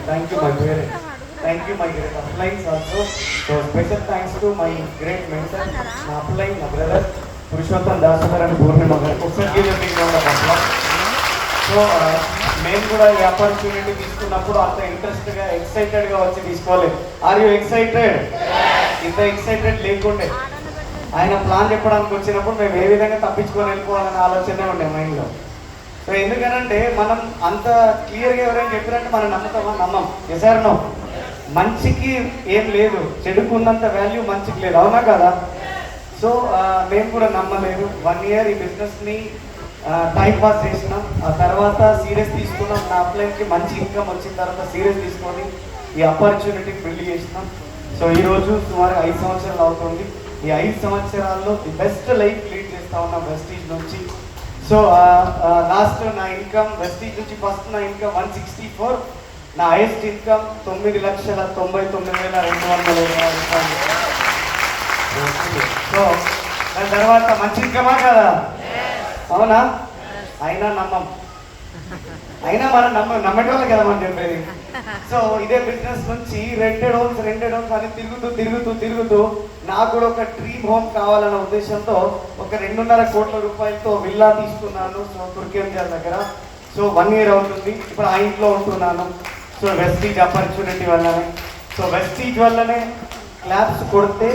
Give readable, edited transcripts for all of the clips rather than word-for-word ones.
Thank you, my parents. Thank you, my great uplines also. So special thanks to my great mentor, my upline, my brother, Purushottam Dasar and Purnima garu. ఒకసారి give a big round of applause. So మేము కూడా ఈ opportunity తీసుకున్నప్పుడు అంత ఇంట్రెస్ట్గా ఎక్సైటెడ్గా వచ్చి తీసుకోలేదు. Are you excited? ఇంత ఎక్సైటెడ్ లేకుండే ఆయన ప్లాన్ చెప్పడానికి వచ్చినప్పుడు మేము ఏ విధంగా తప్పించుకొని వెళ్ళిపోవాలనే ఆలోచనే ఉండే మైండ్లో. సో ఎందుకనంటే మనం అంత క్లియర్గా ఎవరైనా చెప్పారంటే మనం నమ్ముతామా? నమ్మం. ఎసారనో మంచికి ఏం లేదు, చెడుకు ఉన్నంత వాల్యూ మంచికి లేదు, అవునా కదా? సో మేము కూడా నమ్మలేదు. 1 year ఈ బిజినెస్ని టైం పాస్ చేసినాం. ఆ తర్వాత సీరియస్ తీసుకున్నాం. నా అప్లైన్కి మంచి ఇన్కమ్ వచ్చిన తర్వాత సీరియస్ తీసుకొని ఈ ఆపర్చునిటీకి బిల్డ్ చేసినాం. సో ఈరోజు సుమారు 5 సంవత్సరాలు అవుతుంది. ఈ 5 సంవత్సరాల్లో ది బెస్ట్ లైఫ్ లీడ్ చేస్తూ ఉన్నాం వెస్టీజ్ నుంచి. సో లాస్ట్ నా ఇన్కమ్ వెస్టీజ్ నుంచి ఫస్ట్ నా ఇన్కమ్ 164, నా హైయెస్ట్ ఇన్కమ్ 9,99,220 రూపాయలు. సో దాని తర్వాత మంచి ఇన్కమా కదా? అవునా? అయినా నమ్మం, అయినా మనం నమ్మటోళ్ళే కదా మనం చెప్పేది. సో ఇదే బిజినెస్ నుంచి రెంటెడ్ హోమ్స్ అని తిరుగుతూ నాకు కూడా ఒక డ్రీమ్ హోమ్ కావాలన్న ఉద్దేశంతో ఒక 2.5 కోట్ల రూపాయలతో విల్లా తీసుకున్నాను. సో తుర్కేంజల్ దగ్గర. సో 1 year అవుతుంది. ఇప్పుడు ఆ ఇంట్లో ఉంటున్నాను. సో వెస్టీజ్ ఆపర్చునిటీ వల్లనే. సో వెస్టీజ్ వల్లనే క్లాప్స్ కొడితే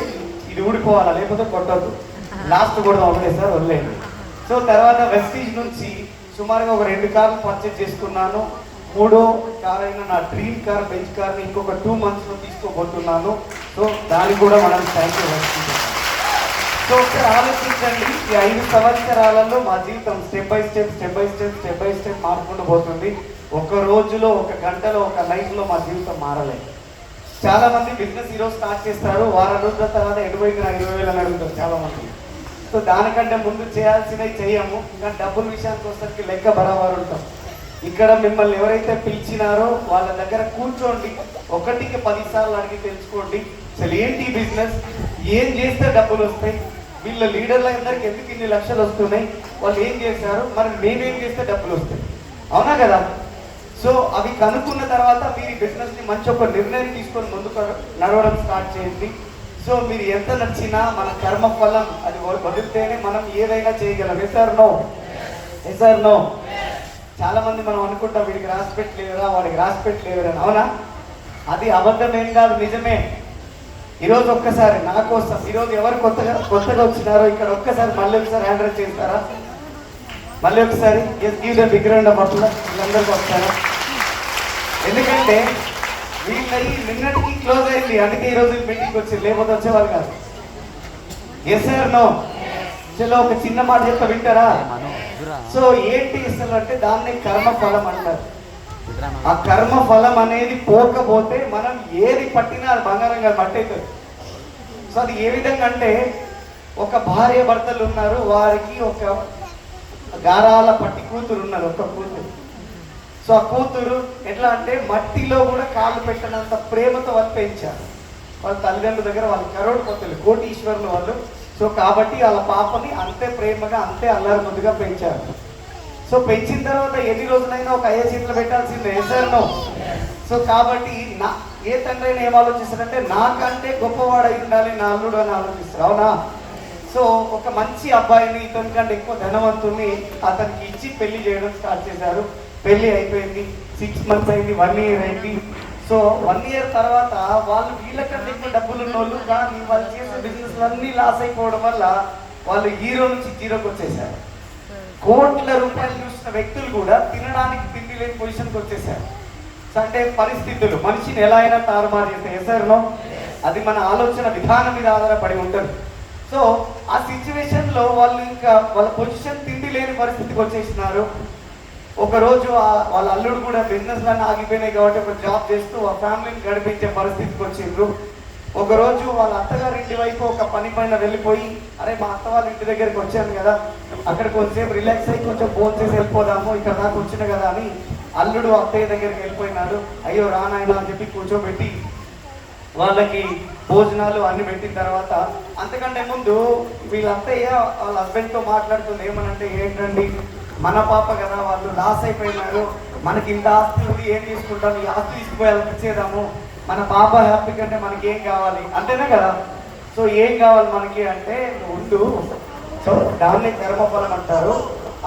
ఇది ఊడిపోవాలా, లేకపోతే కొట్టద్దు. లాస్ట్ కూడా ఒకటే సార్, వదిలేండి. సో తర్వాత వెస్టీజ్ నుంచి సుమారుగా ఒక 2 కార్లు పర్చేజ్ చేసుకున్నాను. 3వ కార్ అయిన నా డ్రీమ్ కార్ బెంచ్ కార్ని ఇంకొక 2 monthsలో తీసుకోబోతున్నాను. సో దానికి కూడా మనం థ్యాంక్ యూ వెస్టీజ్. సో ఒకసారి ఆలోచించండి, ఈ 5 సంవత్సరాలలో మా జీవితం స్టెప్ బై స్టెప్ మారుకుంటూ పోతుంది. ఒక రోజులో, ఒక గంటలో, ఒక నైట్లో మా జీవితం మారలేదు. చాలా మంది బిజినెస్ ఈరోజు స్టార్ట్ చేస్తారు, వారం రోజుల తర్వాత 80,000 అని అడుగుతారు చాలా మంది. సో దానికంటే ముందు చేయాల్సినవి చేయము, కానీ డబ్బుల విషయానికి వచ్చేసరికి లెక్క బరాబరు ఉంటాం. ఇక్కడ మిమ్మల్ని ఎవరైతే పిలిచినారో వాళ్ళ దగ్గర కూర్చోండి, 1కి 10 సార్లు అడిగి తెలుసుకోండి అసలు ఏంటి బిజినెస్, ఏం చేస్తే డబ్బులు వస్తాయి, వీళ్ళ లీడర్ల అందరికి ఎందుకు ఇన్ని లక్షలు వస్తున్నాయి, వాళ్ళు ఏం చేశారు, మరి మేమేం చేస్తే డబ్బులు వస్తాయి, అవునా కదా? సో అవి కనుక్కున్న తర్వాత మీరు ఈ బిజినెస్ని మంచి ఒక నిర్ణయం తీసుకొని ముందుకు నడవడం స్టార్ట్ చేయండి. సో మీరు ఎంత నచ్చినా మన కర్మ ఫలం అది వదిలితేనే మనం ఏదైనా చేయగలం. Yes or no? చాలా మంది మనం అనుకుంటాం వీడికి రాసి పెట్టలేదురా, వాడికి రాసి పెట్టలేదురా, అవునా? అది అబద్ధం ఏం కాదు, నిజమే. ఈరోజు ఒక్కసారి నా కోసం, ఈరోజు ఎవరు కొత్తగా వచ్చినారో ఇక్కడ ఒక్కసారి మళ్ళీ ఒకసారి హ్యాండ్ రైజ్ చేస్తారా? మళ్ళీ ఒకసారి give the big round of applause వీళ్ళందరికీ వస్తారా? ఎందుకంటే వీళ్ళకి నిన్నటికి క్లోజ్ అయింది, అందుకే ఈరోజు మీటింగ్కి వచ్చి, లేకపోతే వచ్చేవాళ్ళు కాదు. Yes or no? చలో ఒక చిన్న మాట చెప్తా, వింటారా? సో ఏంటి అసలు అంటే దాన్ని కర్మఫలం అంటారు. ఆ కర్మఫలం అనేది పోకపోతే మనం ఏది పట్టినా అది బంగారంగా మట్టి అవుతుంది. సో అది ఏ విధంగా అంటే ఒక భార్య భర్తలు ఉన్నారు, వారికి ఒక గారాల పట్టి కూతురు ఉన్నారు, ఒక కూతురు. సో ఆ కూతురు ఎట్లా అంటే మట్టిలో కూడా కాళ్ళు పెట్టినంత ప్రేమతో వాళ్ళు పెంచారు. వాళ్ళ తల్లిదండ్రుల దగ్గర వాళ్ళు కరోడ్పతులు, కోటీశ్వరులు వాళ్ళు. సో కాబట్టి వాళ్ళ పాపని అంతే ప్రేమగా, అంతే అల్లరి ముందుగా పెంచారు. సో పెంచిన తర్వాత ఎన్ని రోజులైనా ఒక అయ్యే చేతిలో పెట్టాల్సిందే. ఎసర్నో? సో కాబట్టి ఏ తండ్రి అయినా ఏం ఆలోచిస్తారంటే నాకంటే గొప్పవాడు అయి ఉండాలి నా అల్లుడు అని ఆలోచిస్తారు, అవునా? సో ఒక మంచి అబ్బాయిని, ఇతని కంటే ఎక్కువ ధనవంతుని అతనికి ఇచ్చి పెళ్లి చేయడం స్టార్ట్ చేశారు. పెళ్లి అయిపోయింది, 6 months అయింది, 1 year అయింది. సో 1 year తర్వాత వాళ్ళు వీళ్ళకంటే ఎక్కువ డబ్బులు ఉన్న వాళ్ళు, కానీ వాళ్ళు చేసే బిజినెస్లు అన్నీ లాస్ అయిపోవడం వల్ల వాళ్ళు హీరో నుంచి జీరోకి వచ్చేసారు. కోట్ల రూపాయలు చూసిన వ్యక్తులు కూడా తినడానికి తిండి లేని పొజిషన్కి వచ్చేసారు. అంటే పరిస్థితులు మనిషిని ఎలా అయినా తారుమారు చేస్తే ఎసర్నో? అది మన ఆలోచన విధానం మీద ఆధారపడి ఉంటుంది. సో ఆ సిచ్యువేషన్లో వాళ్ళు ఇంకా వాళ్ళ పొజిషన్ తిండి లేని పరిస్థితికి వచ్చేసినారు. ఒకరోజు వాళ్ళ అల్లుడు కూడా బిజినెస్ అన్నీ ఆగిపోయినాయి కాబట్టి ఒక జాబ్ చేస్తూ ఆ ఫ్యామిలీని గడిపించే పరిస్థితికి వచ్చిండ్రు. ఒకరోజు వాళ్ళ అత్తగారింటి వైపు ఒక పని పైన వెళ్ళిపోయి, అరే మా అత్త వాళ్ళ ఇంటి దగ్గరికి వచ్చాను కదా, అక్కడ కొంచెంసేపు రిలాక్స్ అయ్యి కొంచెం ఫోన్ చేసి వెళ్ళిపోదాము, ఇక్కడ దాకా వచ్చిన కదా అని అల్లుడు అత్తయ్య దగ్గరికి వెళ్ళిపోయినాడు. అయ్యో రానాయన అని చెప్పి కూర్చోబెట్టి వాళ్ళకి భోజనాలు అన్ని పెట్టిన తర్వాత, అంతకంటే ముందు వీళ్ళ అత్తయ్య వాళ్ళ హస్బెండ్తో మాట్లాడుతుంది. ఏమనంటే ఏంటండి మన పాప కదా, వాళ్ళు లాస్ అయిపోయినారు, మనకి ఇంత ఆస్తి ఉంది, ఏం తీసుకుంటాం, ఈ ఆస్తి తీసుకుపోయి వాళ్ళకి ఇచ్చేద్దాము, మన పాప హ్యాపీ కంటే మనకి ఏం కావాలి అంతేనే కదా. సో ఏం కావాలి మనకి అంటే ఉండు. సో దాన్ని కర్మఫలం అంటారు.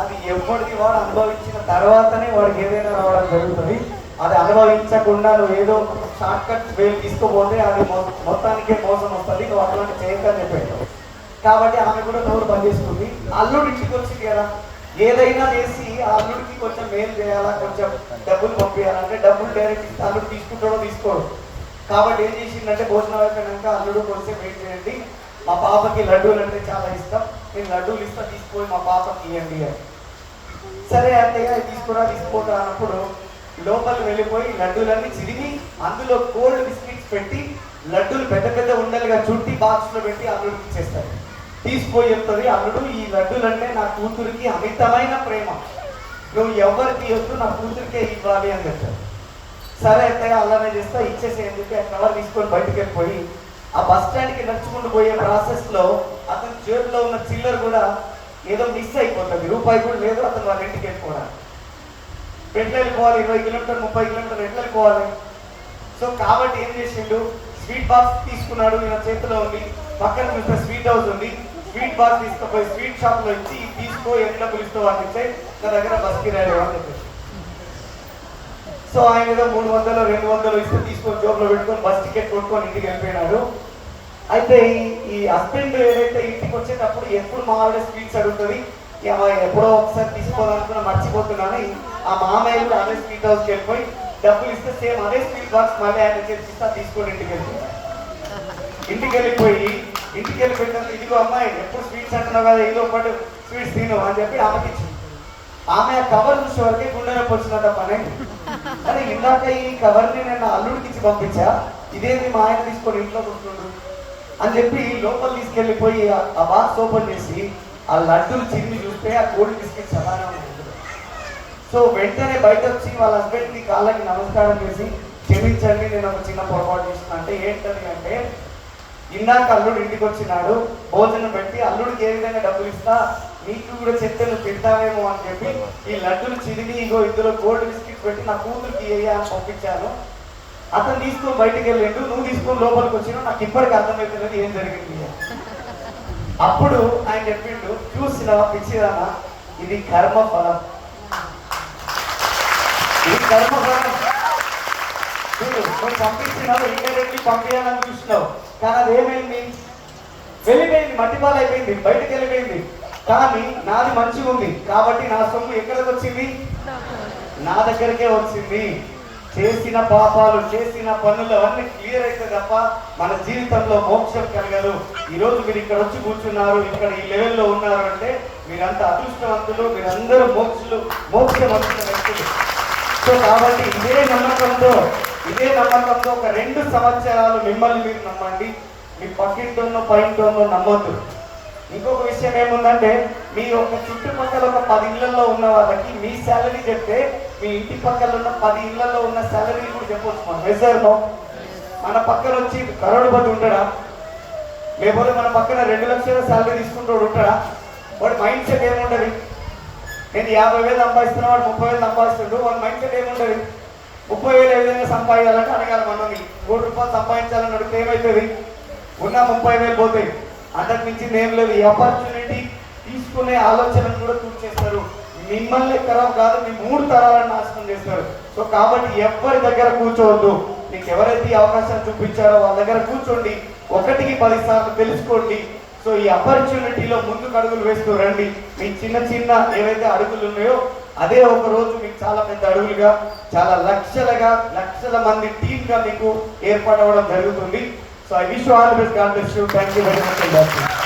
అది ఎవరికి వాడు అనుభవించిన తర్వాతనే వాడికి ఏదైనా రావడం జరుగుతుంది. అది అనుభవించకుండా నువ్వు ఏదో షార్ట్ కట్ వేలు తీసుకోపోతే అది మొత్తానికే మోసం వస్తుంది. నువ్వు అట్లాంటి చేయకని చెప్పాడు. కాబట్టి ఆమె కూడా నోరు బంద్ చేసుకుంది. అల్లుడు ఇంటికి వచ్చింది కదా, ఏదైనా చేసి ఆ అల్లుడికి కొంచెం మేలు చేయాలా, కొంచెం డబ్బులు పంపించాలంటే డబ్బులు డైరెక్ట్ ఇస్తే అల్లుడు తీసుకుంటాడో తీసుకోడు. కాబట్టి ఏం చేసిందంటే భోజనం అయిపోయినాక అల్లుడు కొంచెం వెయిట్ చేయండి, మా పాపకి లడ్డూలు అంటే చాలా ఇష్టం, నేను లడ్డూలు ఇస్తా, తీసుకొని మా పాపకి ఇవ్వండి అని. సరే అత్తయ్య తీసుకోరా అన్నప్పుడు లోపలికి వెళ్ళిపోయి లడ్డూలన్నీ చిరిగి అందులో కోల్డ్ బిస్కెట్స్ పెట్టి లడ్డూలు పెద్ద పెద్ద ఉండలుగా చుట్టి బాక్స్లో పెట్టి అల్లుడికి ఇచ్చేస్తారు. తీసుకుపోయి చెప్తుంది, అల్లుడు ఈ లడ్డూలంటే నా కూతురికి అమితమైన ప్రేమ, నువ్వు ఎవరికి ఇవ్వద్దు, నా కూతురికే ఇవ్వాలి అని చెప్తారు. సరే అత్తయ్య అలానే చేస్తా, ఇచ్చేసేయని చెప్పి ఆ కవర్ తీసుకొని బయటకు వెళ్ళిపోయి ఆ బస్ స్టాండ్కి నడుచుకుంటూ పోయే ప్రాసెస్లో అతని చేతిలో ఉన్న చిల్లర కూడా ఏదో మిస్ అయిపోతుంది, రూపాయి కూడా లేదు అతను వాళ్ళ ఇంటికి వెళ్ళిపోవడానికి. ఎట్లా వెళ్ళిపోవాలి, 20 కిలోమీటర్ 30 కిలోమీటర్ ఎట్లా వెళ్ళిపోవాలి. సో కాబట్టి ఏం చేసిండు, స్వీట్ బాక్స్ తీసుకున్నాడు, ఈయన చేతిలో ఉంది, పక్కన చూస్తే స్వీట్ హౌస్ ఉంది, స్వీట్ బాక్స్ తీసుకుపోయి స్వీట్ షాప్లో ఇచ్చి తీసుకో, ఎట్లా పిలుస్తూ వాళ్ళు ఇచ్చే నా దగ్గర బస్ కిరాయి అని చెప్పేసి. సో ఆయన ఏదో 300 200 ఇస్తే తీసుకొని జోబులో పెట్టుకొని బస్ టికెట్ కొట్టుకొని ఇంటికి వెళ్ళిపోయినాడు. అయితే ఈ హస్బెండ్ ఏదైతే ఇంటికి వచ్చేటప్పుడు ఎప్పుడు మా ఆవిడ స్వీట్స్ అడుగుతుంది, ఎప్పుడో ఒకసారి తీసుకోవాలనుకున్నా మర్చిపోతున్నాను, ఆ మామయ్య కూడా అదే స్వీట్ హౌస్కి వెళ్ళిపోయి డబ్బులు ఇస్తే సేమ్ అదే స్వీట్ బాక్స్ మళ్ళీ ఆయన చేసిస్తా తీసుకొని ఇంటికి వెళ్ళిపోయి ఇంటికి వెళ్ళిపోయిన ఇదిగో అమ్మాయి ఎప్పుడు స్వీట్స్ అంటున్నావు కదా, ఏదో ఒకటి స్వీట్స్ తిను అని చెప్పి ఆమెకి ఇచ్చింది. ఆమె ఆ కవర్ చూసే వరకే గుండె నొప్పి వచ్చిందట పని. కానీ ఇందాక ఈ కవర్ని నేను అల్లుడికి ఇచ్చి పంపించా, ఇదేంటి మా ఆయన తీసుకొని ఇంట్లో కూర్చుండు అని చెప్పి లోపల తీసుకెళ్ళిపోయి ఆ బాక్స్ ఓపెన్ చేసి ఆ లడ్డూలు చిన్ని చూస్తే ఆ కోల్డ్ బిస్కెట్స్ అలానే ఉంటుంది. సో వెంటనే బయట వచ్చి వాళ్ళ హస్బెండ్కి కాళ్ళకి నమస్కారం చేసి క్షమించండి నేను ఒక చిన్న పొరపాటు చేసిన. అంటే ఏంటది అంటే ఇందాక అల్లుడు ఇంటికి వచ్చినాడు, భోజనం పెట్టి అల్లుడికి ఏ విధంగా డబ్బులు ఇస్తా నీకు కూడా చెప్తే నువ్వు తింటావేమో అని చెప్పి ఈ లడ్డూలు చిరిగి ఇగో ఇందులో గోల్డ్ బిస్కెట్స్ పెట్టి నా కూతురికి అని పంపించాను. అతను తీసుకొని బయటకు వెళ్ళిండు, నువ్వు తీసుకొని లోపలికి వచ్చినా నాకు ఇప్పటికీ అర్థమవుతున్నది ఏం జరిగింది. అప్పుడు ఆయన చెప్పిండు, చూసినా పిచ్చిదానా ఇది కర్మఫలం, ఇది కర్మఫలం. చూడు నువ్వు పంపించినావు, ఇండైరెక్ట్లీ పంపించాలని చూసినావు, కానీ అది ఏమైంది, వెళ్ళిపోయింది, మట్టిపాలు అయిపోయింది, బయటకు వెళ్ళిపోయింది. కానీ నాది మంచిగా ఉంది కాబట్టి నా సొమ్ము ఎక్కడికి వచ్చింది, నా దగ్గరికే వచ్చింది. చేసిన పాపాలు చేసిన పనులు అవన్నీ క్లియర్ అయితే తప్ప మన జీవితంలో మోక్షం కలగదు. ఈరోజు మీరు ఇక్కడ వచ్చి కూర్చున్నారు, ఇక్కడ ఈ లెవెల్లో ఉన్నారు అంటే మీరంతా అదృష్టవంతులు, మీరందరూ మోక్షం వచ్చిన వ్యక్తులు. సో కాబట్టి ఇదే నమ్మకంతో ఒక 2 సంవత్సరాలు మిమ్మల్ని మీరు నమ్మండి, మీ పక్కింటోనో పైంటోనో నమ్మద్దు. ఇంకొక విషయం ఏముందంటే మీ ఒక చుట్టుపక్కల ఒక 10 ఇళ్లలో ఉన్న వాళ్ళకి మీ శాలరీ చెప్తే మీ ఇంటి పక్కన ఉన్న 10 ఇళ్లలో ఉన్న శాలరీ కూడా చెప్పవచ్చు. మన మెజర్లో మన పక్కన వచ్చి కరోడుపతి ఉంటాడా, లేకపోతే మన పక్కన 2 లక్షల శాలరీ తీసుకుంటాడు ఉంటాడా, వాడి మైండ్ సెట్ ఏముండదు. నేను 50,000 సంపాదిస్తున్నా, వాడు 30,000 సంపాదిస్తుంటాడు, వాడి మైండ్ సెట్ ఏముండదు. 30,000 ఏ విధంగా సంపాదించాలంటే అడగాలి మనల్ని. 1 కోటి రూపాయలు సంపాదించాలని అడిగితే ఏమవుతుంది, ఉన్న 30,000 పోతాయి, అంతకు మించింది ఏం లేదు. ఈ ఆపర్చునిటీ తీసుకునే ఆలోచనను కూడా చేస్తారు. మిమ్మల్ని ఖరాబ్ కాదు, మీ 3 తరాలను నాశనం చేస్తారు. సో కాబట్టి ఎవరి దగ్గర కూర్చోవద్దు. మీకు ఎవరైతే ఈ అవకాశాన్ని చూపించారో వాళ్ళ దగ్గర కూర్చోండి, 1కి 10 సార్లు తెలుసుకోండి. సో ఈ ఆపర్చునిటీలో ముందుకు అడుగులు వేస్తూ రండి. మీ చిన్న ఏవైతే అడుగులు ఉన్నాయో అదే ఒక రోజు మీకు చాలా పెద్ద అడుగులుగా, చాలా లక్షల మంది టీమ్గా మీకు ఏర్పాటవడం జరుగుతుంది. So I wish you all the best. God bless you. Thank you very much.